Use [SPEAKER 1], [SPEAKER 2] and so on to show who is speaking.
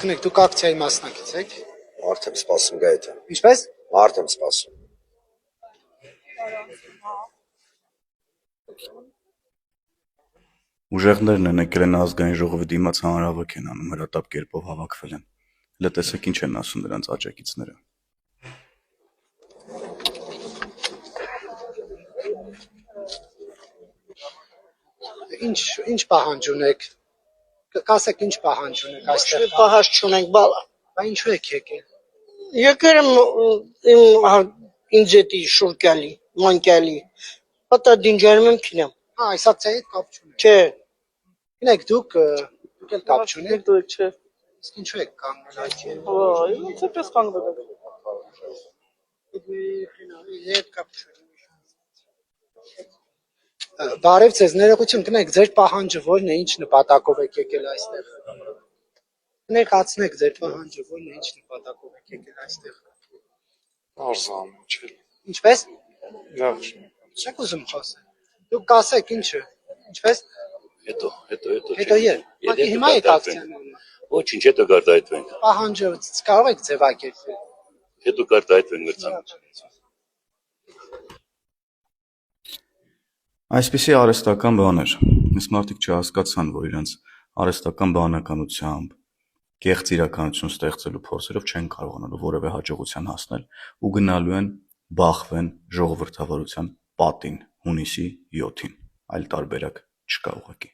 [SPEAKER 1] Կնեք, դուք ակցիայի մասնակից եք։
[SPEAKER 2] Մարդ եմ սպասում գայթը։
[SPEAKER 1] Ինչպես։
[SPEAKER 2] Մարդ եմ սպասում։
[SPEAKER 3] Ուժեղներն են եկել են ազգային ժողովի դիմաց հանրահավաք են անում, հրատապ կերպով հավաքվել են։ Հələ տեսեք ինչ են ասում նրանց աջակիցները։
[SPEAKER 1] Ինչ պահանջ ունեք։ Կասեք ինչ պահանջ ունեք այստեղ։
[SPEAKER 4] Ոչ մի պահանջ չունենք, բալա։
[SPEAKER 1] Բա ինչու եք եկել։
[SPEAKER 4] Եկել եմ ինձ էտի շուրկալի, մանկալի։ Հատա դինջանում եմ քինեմ։
[SPEAKER 1] Հա, այս ակցիայի հետ կապ չունեք։
[SPEAKER 4] Չէ։
[SPEAKER 1] Գնեք, դուք էլ կապ չունեք։
[SPEAKER 4] Դուք չէ։
[SPEAKER 1] Իսկ ինչու եք կանգնել այստեղ։
[SPEAKER 4] Ոայ, ոնց էպես կանգնել եք։ Ետ կապ չունեմ։
[SPEAKER 1] Բարև ձեզ, ներողություն, գնեք, ձեր պահանջը ո՞րն է, ինչ նպատակով եք եկել այստեղ։ Ներկայացնեք ձեր պահանջը, ո՞րն է, ինչ նպատակով եք եկել այստեղ։
[SPEAKER 5] Արձանչել։
[SPEAKER 1] Ինչպես։
[SPEAKER 5] Լավ։
[SPEAKER 1] Չեք ուզում խոսել։ Դուք կասեք ինչը։ Ինչպես։ Հետո եր։ Հիմա եք ակցիան անում։
[SPEAKER 6] Ոչինչ, հետո կարտահայտվենք։
[SPEAKER 1] Պահանջը կարող եք ձևակերպել։
[SPEAKER 6] Հետո կարտահայտվենք մրցանակ։
[SPEAKER 3] Այսպիսի արհեստական բաներ, այս մարդիկ չհասկացան, որ իրենց արհեստական բանականությամբ, կեղծ իրականություն ստեղծելու փորձերով չեն կարողանալու որևէ հաջողության հասնել ու գնալու են բախվեն ժողովրդավարության պատին հունիսի 7-ին, այլ տարբերակ չկա ուղղակի։